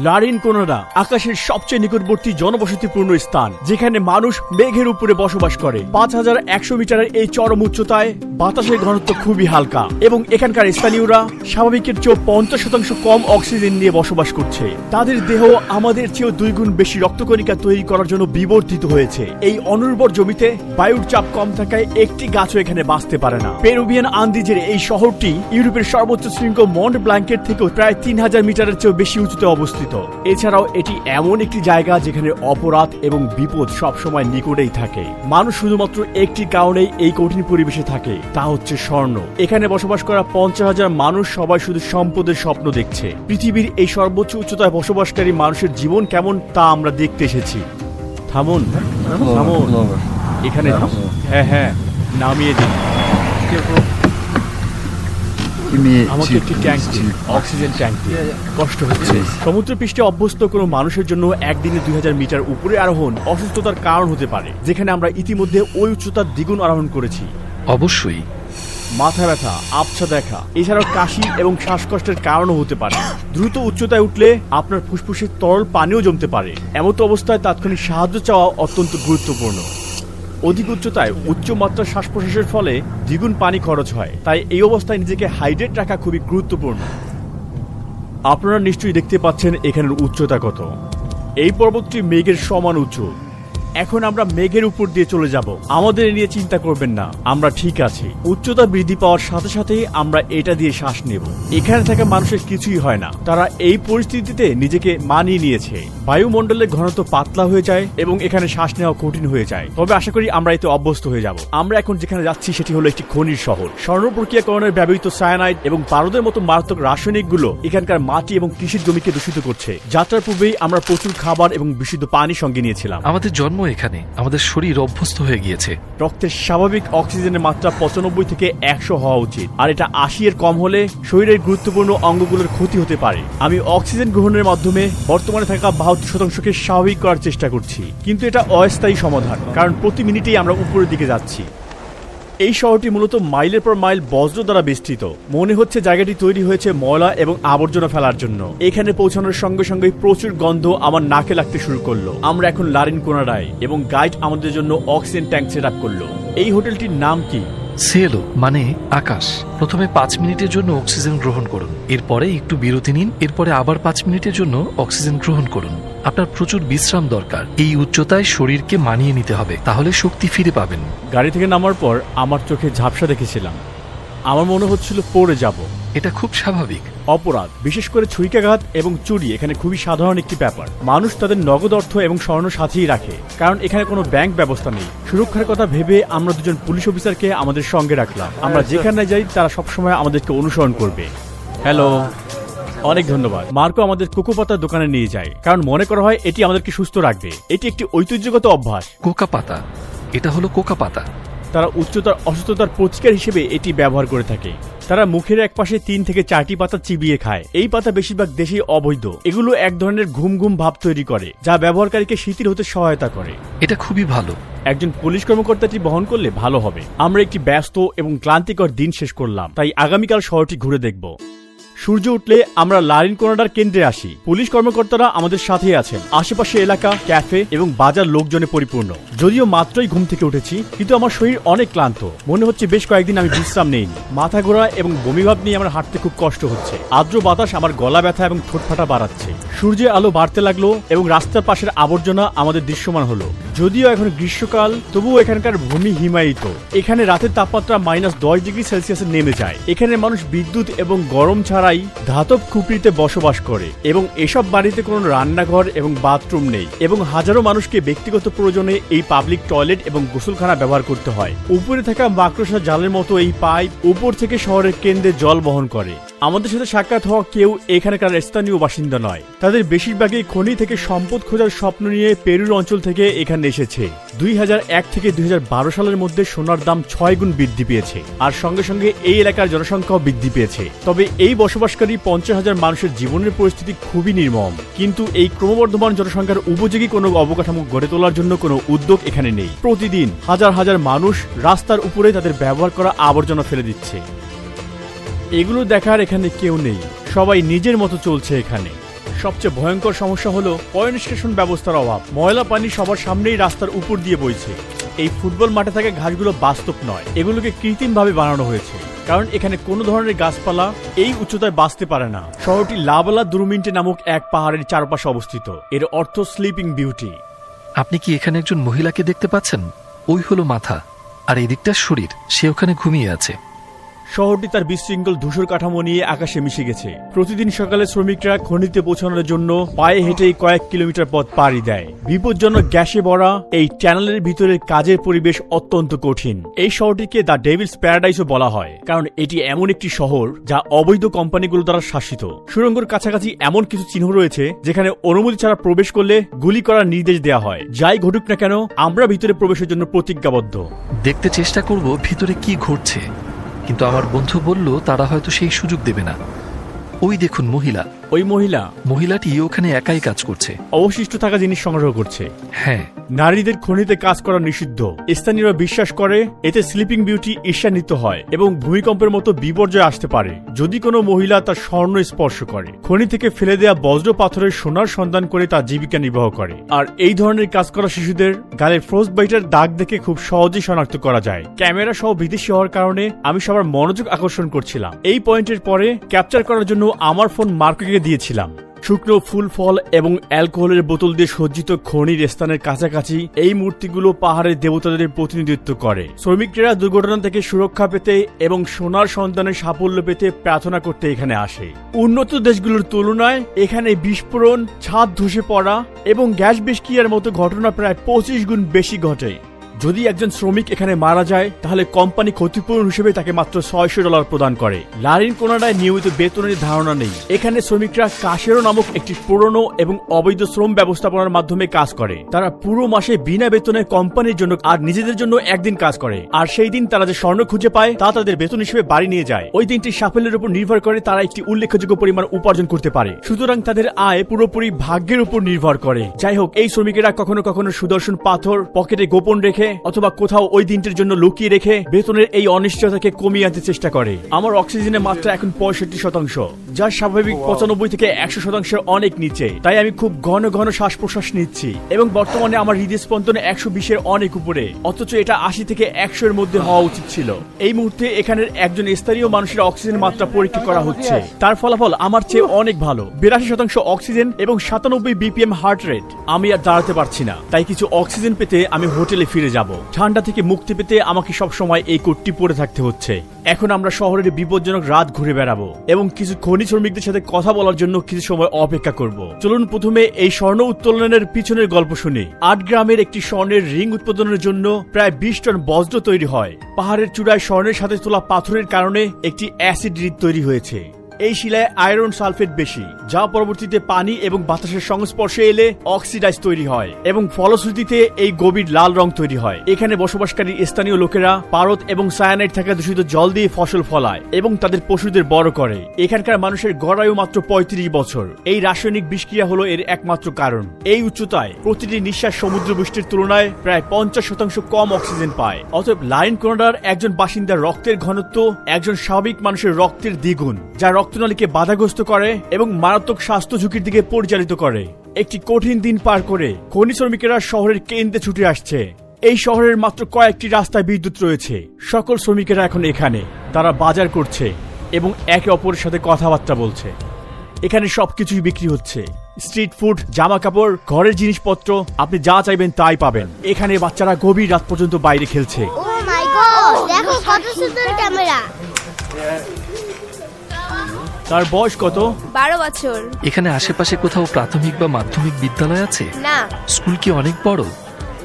লারিনকোনারা আকাশের সবচেয়ে নিকটবর্তী জনবসতিপূর্ণ স্থান, যেখানে মানুষ মেঘের উপরে বসবাস করে। 5100 মিটারের এই চরম উচ্চতায় বাতাসের ঘনত্ব খুবই হালকা এবং এখানকার স্থানীয়রা স্বাভাবিকের চেয়েও 50% কম অক্সিজেন নিয়ে বসবাস করছে। তাদের দেহ আমাদের চেয়েও 2 গুণ বেশি রক্তকণিকা তৈরি করার জন্য বিবর্তিত হয়েছে। এই অনুর্বর জমিতে বায়ুর চাপ কম থাকায় একটি গাছও এখানে বাঁচতে পারে না। পেরুভিয়ান আন্দিজের এই শহরটি ইউরোপের সর্বোচ্চ শৃঙ্গ মন্ট ব্ল্যাঙ্কের থেকেও প্রায় 3000 মিটারের চেয়েও বেশি উঁচুতে অবস্থিত। এছাড়াও এটি এমন একটি জায়গা যেখানে অপরাধ এবং বিপদ সবসময় নিকটেই থাকে। মানুষ শুধুমাত্র একটি কারণেই এই কঠিন পরিবেশে থাকে, তা হচ্ছে স্বর্ণ। এখানে বসবাস করা 50,000 মানুষ সবাই শুধু সম্পদের স্বপ্ন দেখছে। পৃথিবীর এই সর্বোচ্চ উচ্চতায় বসবাসকারী মানুষের জীবন কেমন তা আমরা দেখতে এসেছি। থামুন থামুন, এখানে হ্যাঁ নামিয়ে দিন। আমাকে একটি ট্যাঙ্ক দিন, অক্সিজেন ট্যাঙ্ক দিন। কষ্ট হচ্ছে। সমুদ্রপৃষ্ঠে অভ্যস্ত কোনো মানুষের জন্য একদিনে 2000 মিটার উপরে আরোহণ অসুস্থতার কারণ হতে পারে, যেখানে আমরা ইতিমধ্যে ওই উচ্চতার দ্বিগুণ আরোহণ করেছি। অবশ্যই মাথা ব্যথা, আবছা দেখা, এছাড়াও কাশি এবং শ্বাসকষ্টের কারণও হতে পারে। দ্রুত উচ্চতায় উঠলে আপনার ফুসফুসে তরল পানিও জমতে পারে। এমতো অবস্থায় তাৎক্ষণিক সাহায্য চাওয়া অত্যন্ত গুরুত্বপূর্ণ। অধিক উচ্চতায় উচ্চমাত্রার শ্বাস প্রশ্বাসের ফলে দ্বিগুণ পানি খরচ হয়, তাই এই অবস্থায় নিজেকে হাইড্রেট রাখা খুবই গুরুত্বপূর্ণ। আপনারা নিশ্চয়ই দেখতে পাচ্ছেন এখানের উচ্চতা কত। এই পর্বতটি মেঘের সমান উঁচু। এখন আমরা মেঘের উপর দিয়ে চলে যাব। আমাদের এ নিয়ে চিন্তা করবেন না, আমরা ঠিক আছি। উচ্চতা বৃদ্ধি পাওয়ার সাথে সাথেই আমরা এটা দিয়ে শ্বাস নেব। এখানে থাকা মানুষের কিছুই হয় না, তারা এই পরিস্থিতিতে নিজেকে মানিয়ে নিয়েছে। বায়ুমণ্ডলের ঘনত্ব পাতলা হয়ে যায় এবং এখানে শ্বাস নেওয়া কঠিন হয়ে যায়, তবে আশা করি আমরা এতে অভ্যস্ত হয়ে যাব। আমরা এখন যেখানে যাচ্ছি সেটি হলো একটি খনির শহর। স্বর্ণ প্রক্রিয়াকরণের ব্যবহৃত সায়ানাইড এবং পারদের মতো মারাত্মক রাসায়নিকগুলো এখানকার মাটি এবং কৃষির জমিকে দূষিত করছে। যাত্রার পূর্বেই আমরা প্রচুর খাবার এবং বিশুদ্ধ পানি সঙ্গে নিয়েছিলাম। আমাদের জন্ম এখানে, আমাদের শরীর অভ্যস্ত হয়ে গিয়েছে। রক্তের স্বাভাবিক অক্সিজেনের মাত্রা 95 থেকে 100 হওয়া উচিত, আর এটা 80 এর কম হলে শরীরের গুরুত্বপূর্ণ অঙ্গগুলোর ক্ষতি হতে পারে। আমি অক্সিজেন গ্রহণের মাধ্যমে বর্তমানে থাকা 72%কে স্বাভাবিক করার চেষ্টা করছি, কিন্তু এটা অস্থায়ী সমাধান, কারণ প্রতি মিনিটেই আমরা উপরের দিকে যাচ্ছি। এই শহরটি মূলত মাইলের পর মাইল বজ্র দ্বারা বেষ্টিত। মনে হচ্ছে জায়গাটি তৈরি হয়েছে ময়লা এবং আবর্জনা ফেলার জন্য। এখানে পৌঁছানোর সঙ্গে সঙ্গে প্রচুর গন্ধ আমার নাকে লাগতে শুরু করলো। আমরা এখন লারিনকোনারায় এবং গাইড আমাদের জন্য অক্সিজেন ট্যাঙ্ক সেট আপ করলো। এই হোটেলটির নাম কি? সিয়েলো মানে আকাশ। প্রথমে 5 মিনিটের জন্য অক্সিজেন গ্রহণ করুন, এরপরে একটু বিরতি নিন, এরপরে আবার 5 মিনিটের জন্য অক্সিজেন গ্রহণ করুন। আপনার প্রচুর বিশ্রাম দরকার। এই উচ্চতায় শরীরকে মানিয়ে নিতে হবে, তাহলে শক্তি ফিরে পাবেন। গাড়ি থেকে নামার পর আমার চোখে ঝাপসা দেখেছিলাম। আমার মনে হচ্ছিল পড়ে যাব। এটা খুব স্বাভাবিক। অপরাধ, বিশেষ করে ছুরিকাঘাত এবং চুরি এখানে খুবই সাধারণ একটি ব্যাপার। মানুষ তাদের নগদ অর্থ এবং স্বর্ণ সাথেই রাখে, কারণ এখানে কোনো ব্যাংক ব্যবস্থা নেই। সুরক্ষার কথা ভেবে আমরা দুজন পুলিশ অফিসারকে আমাদের সঙ্গে রাখলাম। আমরা যেখানে যাই তারা সবসময় আমাদেরকে অনুসরণ করবে। হ্যালো, অনেক ধন্যবাদ। মার্কো আমাদের কোকো পাতার দোকানে নিয়ে যায়, কারণ মনে করা হয় এটি আমাদেরকে সুস্থ রাখবে। এটি একটি ঐতিহ্যগত অভ্যাস। কোকা পাতা, এটা হলো কোকা পাতা। তারা উচ্চতার অসুস্থতার প্রতিকার হিসেবে এটি ব্যবহার করে থাকে। তারা মুখের এক পাশে 3 থেকে 4টি পাতা চিবিয়ে খায়। এই পাতা বেশিরভাগ দেশেই অবৈধ। এগুলো এক ধরনের ঘুম ঘুম ভাব তৈরি করে, যা ব্যবহারকারীকে শিথিল হতে সহায়তা করে। এটা খুবই ভালো। একজন পুলিশ কর্মকর্তাটি বহন করলে ভালো হবে। আমরা একটি ব্যস্ত এবং ক্লান্তিকর দিন শেষ করলাম, তাই আগামীকাল শহরটি ঘুরে দেখব। সূর্য উঠলে আমরা লারিনকোনারার কেন্দ্রে আসি। পুলিশ কর্মকর্তারা আমাদের সাথেই আছেন। আশেপাশে এলাকা, ক্যাফে এবং বাজার লোকজনে পরিপূর্ণ। যদিও মাত্রই ঘুম থেকে উঠেছি, কিন্তু আমার শরীর অনেক ক্লান্ত। মনে হচ্ছে বেশ কয়েকদিন আমি বিশ্রাম নেইনি। মাথা ঘোরা এবং বমিভাব নিয়ে আমার হাঁটতে খুব কষ্ট হচ্ছে। আর্দ্র বাতাস আমার গলা ব্যথা এবং ঠোঁট ফাটা বাড়াচ্ছে। সূর্যের আলো বাড়তে লাগলো এবং রাস্তার পাশের আবর্জনা আমাদের দৃশ্যমান হলো। যদিও এখন গ্রীষ্মকাল, তবুও এখানকার ভূমি হিমায়িত। এখানে রাতের তাপমাত্রা -10 ডিগ্রি সেলসিয়াসে নেমে যায়। এখানে মানুষ বিদ্যুৎ এবং গরম ছাড়াই ধাতব খুপড়িতে বসবাস করে এবং এসব বাড়িতে কোনো রান্নাঘর এবং বাথরুম নেই, এবং হাজারো মানুষকে ব্যক্তিগত প্রয়োজনে এই পাবলিক টয়লেট এবং গোসলখানা ব্যবহার করতে হয়। উপরে থাকা মাকড়সা জালের মতো এই পাইপ উপর থেকে শহরের কেন্দ্রে জল বহন করে। আমাদের সাথে সাক্ষাৎ হওয়া কেউ এখানকার স্থানীয় বাসিন্দা নয়। তাদের বেশিরভাগই খনি থেকে সম্পদ খোঁজার স্বপ্ন নিয়ে পেরুর অঞ্চল থেকে এখানে এসেছে। 2001 থেকে 2012 সালের মধ্যে সোনার দাম 6 গুণ বৃদ্ধি পেয়েছে, আর সঙ্গে সঙ্গে এই এলাকার জনসংখ্যাও বৃদ্ধি পেয়েছে। তবে এই বসবাসকারী 50,000 মানুষের জীবনের পরিস্থিতি খুবই নির্মম। কিন্তু এই ক্রমবর্ধমান জনসংখ্যার উপযোগী কোনো অবকাঠামো গড়ে তোলার জন্য কোনো উদ্যোগ এখানে নেই। প্রতিদিন হাজার হাজার মানুষ রাস্তার উপরে তাদের ব্যবহার করা আবর্জনা ফেলে দিচ্ছে। এগুলো দেখার এখানে কেউ নেই। সবাই নিজের মতো চলছে এখানে। সবচেয়ে ভয়ঙ্কর সমস্যা হলো পয়ঃনিষ্কাশন ব্যবস্থার অভাব। ময়লা পানি সবার সামনেই রাস্তার উপর দিয়ে বইছে। এই ফুটবল মাঠে থাকা ঘাসগুলো বাস্তব নয়, এগুলোকে কৃত্রিমভাবে বানানো হয়েছে, কারণ এখানে কোনো ধরনের গাছপালা এই উচ্চতায় বাঁচতে পারে না। শহরটি লাবালা দুরুমিন্টে নামক এক পাহাড়ের চারপাশে অবস্থিত। এর অর্থ স্লিপিং বিউটি। আপনি কি এখানে একজন মহিলাকে দেখতে পাচ্ছেন? ওই হলো মাথা, আর এদিকটা শরীর। সে ওখানে ঘুমিয়ে আছে। শহরটি তার বিশৃঙ্খল ধূসর কাঠামো নিয়ে আকাশে মিশে গেছে। প্রতিদিন সকালে শ্রমিকরা খনিতে পৌঁছানোর জন্য পায়ে হেঁটেই কয়েক কিলোমিটার পথ পাড়ি দেয়। বিপজ্জনক গ্যাসে ভরা এই চ্যানেলের ভিতরে কাজের পরিবেশ অত্যন্ত কঠিন। এই শহরটিকে দ্য ডেভিলস প্যারাডাইসও বলা হয়, কারণ এটি এমন একটি শহর যা অবৈধ কোম্পানিগুলো দ্বারা শাসিত। সুড়ঙ্গের কাছাকাছি এমন কিছু চিহ্ন রয়েছে যেখানে অনুমতি ছাড়া প্রবেশ করলে গুলি করার নির্দেশ দেওয়া হয়। যাই ঘটুক না কেন, আমরা ভিতরে প্রবেশের জন্য প্রতিজ্ঞাবদ্ধ। দেখতে চেষ্টা করব ভিতরে কি ঘটছে, কিন্তু আমার বন্ধু বলল তারা হয়তো সেই সুযোগ দেবে না। ওই দেখুন মহিলা। ওই মহিলাটি ওখানে একাই কাজ করছে, অবশিষ্ট থাকা জিনিস সংগ্রহ করছে। হ্যাঁ, নারীদের খনিতে কাজ করা নিষিদ্ধ। স্থানীয়রা বিশ্বাস করে এতে স্লিপিং বিউটি ঈর্ষান্বিত হয় এবং ভূমিকম্পের মতো বিপর্যয় আসতে পারে যদি কোনো মহিলা তার স্বর্ণ স্পর্শ করে। খনি থেকে ফেলে দেয়া বজ্র পাথরের সোনার সন্ধান করে তার জীবিকা নির্বাহ করে। আর এই ধরনের কাজ করা শিশুদের গালে ফ্রস্ট বাইটের দাগ দেখে খুব সহজেই শনাক্ত করা যায়। ক্যামেরা সহ বিদেশি হওয়ার কারণে আমি সবার মনোযোগ আকর্ষণ করছিলাম। এই পয়েন্টের পরে ক্যাপচার করার জন্য আমার ফোন মার্কোকে দিয়েছিলাম। শুকনো ফুল, ফল এবং অ্যালকোহলের বোতল দিয়ে সজ্জিত খনির স্থানের কাছাকাছি এই মূর্তিগুলো পাহাড়ের দেবতাদের প্রতিনিধিত্ব করে। শ্রমিকরা দুর্ঘটনা থেকে সুরক্ষা পেতে এবং সোনার সন্তানের সাফল্য পেতে প্রার্থনা করতে এখানে আসে। উন্নত দেশগুলোর তুলনায় এখানে বিস্ফোরণ, ছাদ ধসে পড়া এবং গ্যাস বিস্কিয়ার মতো ঘটনা প্রায় 25 গুণ বেশি ঘটে। যদি একজন শ্রমিক এখানে মারা যায় তাহলে কোম্পানি ক্ষতিপূরণ হিসেবে তাকে মাত্র $600 প্রদান করে। লারিন কোনাডায় নিয়মিত বেতনের ধারণা নেই। এখানে শ্রমিকরা কাশেরো নামক একটি পুরনো এবং অবৈধ শ্রম ব্যবস্থাপনার মাধ্যমে কাজ করে। তারা পুরো মাসে বিনা বেতনে কোম্পানির জন্য আর নিজেদের জন্য একদিন কাজ করে, আর সেই দিন তারা যে স্বর্ণ খুঁজে পায় তা তাদের বেতন হিসেবে বাড়ি নিয়ে যায়। ওই দিনটি সাফল্যের উপর নির্ভর করে তারা একটি উল্লেখযোগ্য পরিমাণ উপার্জন করতে পারে, সুতরাং তাদের আয় পুরোপুরি ভাগ্যের উপর নির্ভর করে। যাই হোক, এই শ্রমিকেরা কখনো কখনো সুদর্শন পাথর পকেটে গোপন রেখে অথবা কোথাও ওই দিনটির জন্য লুকিয়ে রেখে বেতনের এই অনিশ্চয়তাকে কমিয়ে আনতে চেষ্টা করে। আমার অক্সিজেনের মাত্রা এখন 65%, যা স্বাভাবিক 95 থেকে 100% অনেক নিচে। তাই আমি খুব ঘন ঘন শ্বাস প্রশ্বাস নিচ্ছি এবং বর্তমানে আমার হৃদস্পন্দন 120-এর অনেক উপরে, অথচ এটা 80 থেকে 100 এর মধ্যে হওয়া উচিত ছিল। এই মুহূর্তে এখানের একজন স্থানীয় মানুষের অক্সিজেন মাত্রা পরীক্ষা করা হচ্ছে। তার ফলাফল আমার চেয়ে অনেক ভালো, 82% অক্সিজেন এবং 97 BPM হার্ট রেট। আমি আর দাঁড়াতে পারছি না, তাই কিছু অক্সিজেন পেতে আমি হোটেলে ফিরে যাব। ঠান্ডা থেকে মুক্তি পেতে আমাকে সবসময় এই কোটটি পরে থাকতে হচ্ছে। এখন আমরা শহরের বিপজ্জনক রাত ঘুরে বেড়াবো এবং কিছু খনি শ্রমিকদের সাথে কথা বলার জন্য কিছু সময় অপেক্ষা করব। চলুন প্রথমে এই স্বর্ণ উত্তোলনের পিছনের গল্প শুনি। 8 গ্রামের একটি স্বর্ণের রিং উৎপাদনের জন্য প্রায় 20 টন বজ্র তৈরি হয়। পাহাড়ের চূড়ায় স্বর্ণের সাথে তোলা পাথরের কারণে একটি অ্যাসিড হ্রদ তৈরি হয়েছে। এই শিলায় আয়রন সালফেট বেশি, যা পরবর্তীতে পানি এবং বাতাসের সংস্পর্শে এলে অক্সিডাইজ তৈরি হয় এবং ফলশ্রুতিতে এই গভীর লাল রং তৈরি হয়। এখানে বসবাসকারী স্থানীয় লোকেরা পারদ এবং সায়ানাইড থাকা দূষিত জল দিয়ে ফসল ফলায় এবং তাদের পশুদের বড় করে। এখানকার মানুষের গড় আয়ু মাত্র 35 বছর। এই রাসায়নিক বিষক্রিয়া হলো এর একমাত্র কারণ। এই উচ্চতায় প্রতিটি নিঃশ্বাস সমুদ্র বৃষ্টির তুলনায় প্রায় 50% কম অক্সিজেন পায়। অতএব লারিন কোনাডার একজন বাসিন্দার রক্তের ঘনত্ব একজন স্বাভাবিক মানুষের রক্তের দ্বিগুণ, যা রক্তনালীকে বাধাগ্রস্ত করে এবং মারাত্মক স্বাস্থ্য ঝুঁকির দিকে পরিচালিত করে। একটি কঠিন দিন পার করে খনি শ্রমিকেরা শহরের কেন্দ্রে ছুটে আসছে। এই শহরের মাত্র কয়েকটি রাস্তায় বিদ্যুৎ রয়েছে। সকল শ্রমিকেরা এখন এখানে, তারা বাজার করছে এবং একে অপরের সাথে কথাবার্তা বলছে। এখানে সবকিছুই বিক্রি হচ্ছে, স্ট্রিট ফুড, জামা কাপড়, ঘরের জিনিসপত্র, আপনি যা চাইবেন তাই পাবেন। এখানে বাচ্চারা গভীর রাত পর্যন্ত বাইরে খেলছে। ও মাই গড, দেখো কত সুন্দর ক্যামেরা। তার বয়স কত? 12 বছর। এখানে আশেপাশে কোথাও প্রাথমিক বা মাধ্যমিক বিদ্যালয় আছে? না। স্কুল কি অনেক বড়?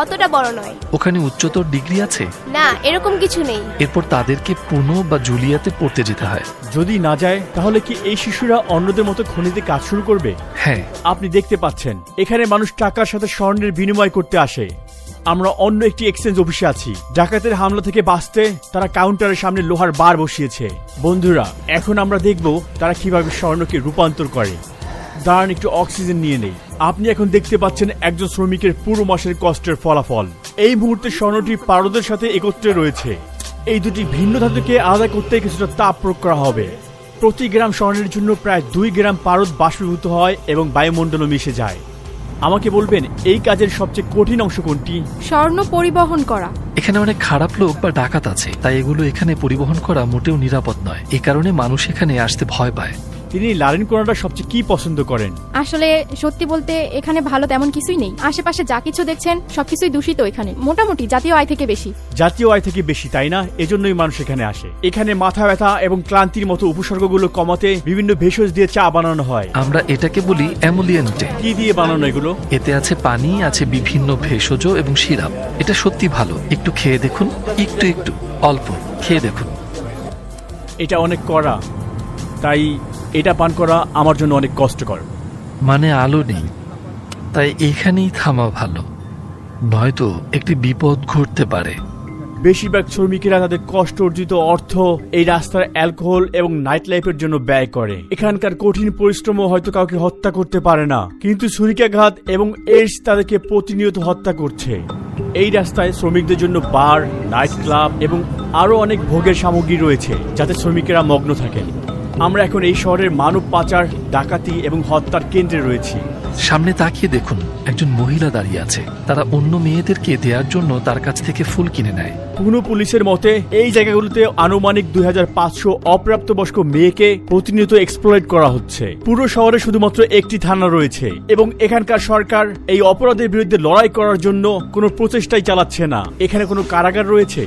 অতটা বড় নয়। ওখানে উচ্চতর ডিগ্রি আছে? না, এরকম কিছু নেই। এরপর তাদেরকে পুনো বা জুলিয়াতে পড়তে যেতে হয়। যদি না যায় তাহলে কি এই শিশুরা অন্যদের মতো খনিতে কাজ শুরু করবে? হ্যাঁ, আপনি দেখতে পাচ্ছেন এখানে মানুষ টাকার সাথে স্বর্ণের বিনিময় করতে আসে। আমরা অন্য একটি এক্সচেঞ্জ অফিসে আছি। ডাকাতের হামলা থেকে বাঁচতে তারা কাউন্টারের সামনে লোহার বার বসিয়েছে। বন্ধুরা, এখন আমরা দেখব তারা কিভাবে স্বর্ণকে রূপান্তর করে। দাঁড়ান, একটু অক্সিজেন নিয়ে নেই। আপনি এখন দেখতে পাচ্ছেন একজন শ্রমিকের পুরো মাসের কষ্টের ফলাফল। এই মুহূর্তে স্বর্ণটি পারদের সাথে একত্রে রয়েছে। এই দুটি ভিন্ন ধাতুকে আলাদা করতে কিছুটা তাপ প্রয়োগ করা হবে। প্রতি গ্রাম স্বর্ণের জন্য প্রায় 2 গ্রাম পারদ বাষ্পীভূত হয় এবং বায়ুমণ্ডলে মিশে যায়। আমাকে বলবেন এই কাজের সবচেয়ে কঠিন অংশ কোনটি? স্বর্ণ পরিবহন করা। এখানে অনেক খারাপ লোক বা ডাকাত আছে, তাই এগুলো এখানে পরিবহন করা মোটেও নিরাপদ নয়। এই কারণে মানুষ এখানে আসতে ভয় পায়। তিনি লারেন কোনাডা সবচেয়ে কি পছন্দ করেন? আসলে সত্যি বলতে এখানে ভালো তেমন কিছুই নেই। আশেপাশে যা কিছু দেখছেন সবকিছুই দূষিত। এখানে মোটামুটি জাতীয় আয় থেকে বেশি। জাতীয় আয় থেকে বেশি, তাই না? এজন্যই মানুষ এখানে আসে। এখানে মাথা ব্যথা এবং ক্লান্তির মতো উপসর্গগুলো কমাতে বিভিন্ন ভেষজ দিয়ে চা বানানো হয়। আমরা এটাকে বলি অ্যামোলিয়েন্টে। কি দিয়ে বানানো এগুলো? এতে আছে পানি, আছে বিভিন্ন ভেষজ এবং সিরাপ। এটা সত্যি ভালো, একটু খেয়ে দেখুন। একটু একটু অল্প খেয়ে দেখুন। এটা অনেক কড়া, তাই এটা পান করা আমার জন্য অনেক কষ্টকর। মানে আলো নেই, তাই এখানেই থামা ভালো, নয়তো একটি বিপদ ঘটতে পারে। বেশিরভাগ শ্রমিকেরা তাদের কষ্ট অর্জিত অর্থ এই রাস্তার অ্যালকোহল এবং নাইট লাইফের জন্য ব্যয় করে। এখানকার কঠিন পরিশ্রমও হয়তো কাউকে হত্যা করতে পারে না, কিন্তু ছুরিকাঘাত এবং এইডস তাদেরকে প্রতিনিয়ত হত্যা করছে। এই রাস্তায় শ্রমিকদের জন্য বার, নাইট ক্লাব এবং আরো অনেক ভোগের সামগ্রী রয়েছে যাতে শ্রমিকেরা মগ্ন থাকেন। আমরা এখন এই শহরের মানব পাচার, ডাকাতি এবং হত্যার কেন্দ্রে রয়েছি। সামনে তাকিয়ে দেখুন, একজন মহিলা দাঁড়িয়ে আছে। তারা অন্য মেয়েদেরকে দেওয়ার জন্য তার কাছ থেকে ফুল কিনে নেয়। পুনো পুলিশের মতে এই জায়গাগুলোতে আনুমানিক 2500 অপ্রাপ্তবয়স্ক মেয়েকে প্রতিনিয়ত এক্সপ্লয়েট করা হচ্ছে। পুরো শহরে শুধুমাত্র একটি থানা রয়েছে এবং এখানকার সরকার এই অপরাধের বিরুদ্ধে লড়াই করার জন্য কোনো প্রচেষ্টাই চালাচ্ছে না। এখানে কোনো কারাগার রয়েছে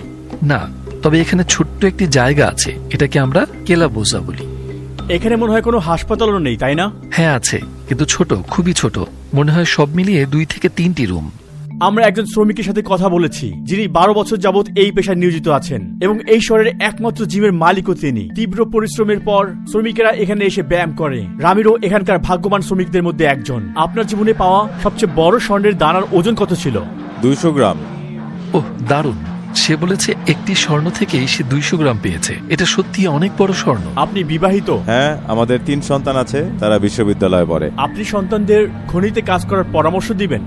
না, তবে এখানে ছোট্ট একটি জায়গা আছে, এটাকে আমরা কেলাবোজা বলি। এখানে মনে হয় কোনো হাসপাতালও নেই, তাই না? হ্যাঁ আছে, কিন্তু ছোট, খুবই ছোট। মনে হয় সব মিলিয়ে 2 থেকে 3টি রুম। আমরা একজন শ্রমিকের সাথে কথা বলেছি যিনি 12 বছর যাবত এই পেশায় নিয়োজিত আছেন এবং এই শহরের একমাত্র জিমের মালিকও তিনি। তীব্র পরিশ্রমের পর শ্রমিকেরা এখানে এসে ব্যায়াম করে। রামিরো এখানকার ভাগ্যবান শ্রমিকদের মধ্যে একজন। আপনার জীবনে পাওয়া সবচেয়ে বড় স্বর্ণের দানার ওজন কত ছিল? 200 গ্রাম। ওহ, দারুণ। সে বলেছে একটি স্বর্ণ থেকেই সে 200 গ্রাম পেয়েছে। এটা সত্যি অনেক বড় স্বর্ণ। আপনি বিবাহিত? হ্যাঁ, আমাদের 3 সন্তান আছে, তারা বিশ্ববিদ্যালয়ে পড়ে। আপনি সন্তানদের খনিতে কাজ করার পরামর্শ দিবেন?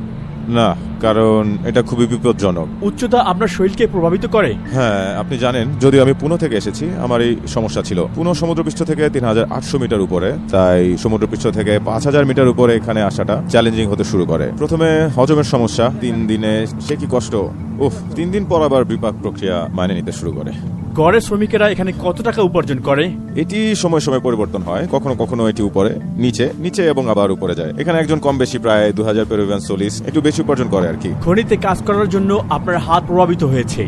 না, কারণ এটা খুবই বিপজ্জনক। উচ্চতা আপনার শরীরকে প্রভাবিত করে? হ্যাঁ, আপনি জানেন, যদিও আমি পুনো থেকে এসেছি, আমার এই সমস্যা ছিল। পুনো সমুদ্রপৃষ্ঠ থেকে 3800 মিটার উপরে, তাই সমুদ্রপৃষ্ঠ থেকে 5000 মিটার উপরে এখানে আসাটা চ্যালেঞ্জিং হতে শুরু করে। প্রথমে হজমের সমস্যা, 3 দিনে সে কি কষ্ট। 3 দিন পর আবার বিপাক প্রক্রিয়া মানে নিতে শুরু করে। গড়ে শ্রমিকেরা এখানে কত টাকা উপার্জন করে? এটি সময় সময় পরিবর্তন হয়, কখনো কখনো এটি উপরে, নিচে, নিচে এবং আবার উপরে যায়। এখানে একজন কম বেশি প্রায় 2000 পেরুভিয়ান সোলিস একটু বেশি উপার্জন করে আর কি। খনিতে কাজ করার জন্য আপনার হাত প্রভাবিত হয়েছে।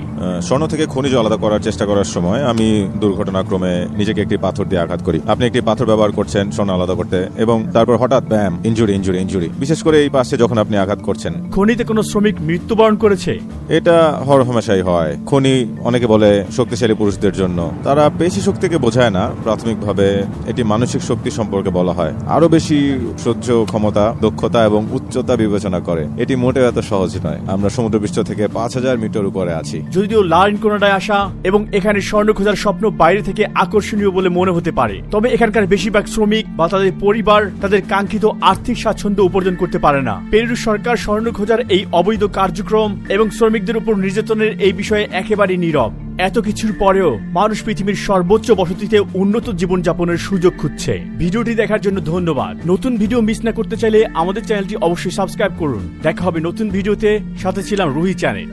স্বর্ণ থেকে খনিজ আলাদা করার চেষ্টা করার সময় আমি দুর্ঘটনাক্রমে নিজেকে একটি পাথর দিয়ে আঘাত করি। আপনি একটি পাথর ব্যবহার করছেন স্বর্ণ আলাদা করতে এবং তারপর হঠাৎ ব্যাম, ইনজুরি। বিশেষ করে এই পাশে যখন আপনি আঘাত করছেন। খনিতে কোনো শ্রমিক মৃত্যুবরণ করেছে? এটা হরহামেশাই হয়। খনি অনেকে বলে শক্তিশালী পুরুষদের জন্য। তারা পেশি শক্তিকে বোঝায় না, প্রাথমিকভাবে এটি মানসিক শক্তি সম্পর্কে বলা হয়। আরো বেশি সহ্য ক্ষমতা, দক্ষতা এবং উচ্চতা বিবেচনা করে। এটি মোটেও এত সহজ নয়। আমরা সমুদ্রপৃষ্ঠ থেকে 5000 মিটার উপরে আছি। যদিও লারেন কোনাডায় আসা এবং এখানে স্বর্ণ খোঁজার স্বপ্ন বাইরে থেকে আকর্ষণীয় বলে মনে হতে পারে, তবে এখানকার বেশিরভাগ শ্রমিক বা তাদের পরিবার তাদের কাঙ্ক্ষিত আর্থিক স্বাচ্ছন্দ্য উপার্জন করতে পারে না। পেরু সরকার স্বর্ণ খোঁজার এই অবৈধ কার্যক্রম এবং শ্রমিকদের উপর নির্যাতনের এই বিষয়ে একেবারেই নীরব। এত কিছুর পরেও মানুষ পৃথিবীর সর্বোচ্চ বসতিতে উন্নত জীবনযাপনের সুযোগ খুঁজছে। ভিডিওটি দেখার জন্য ধন্যবাদ। নতুন ভিডিও মিস না করতে চাইলে আমাদের চ্যানেলটি অবশ্যই সাবস্ক্রাইব করুন। দেখা হবে নতুন ভিডিওতে। সাথে ছিলাম রুহি চ্যানেল।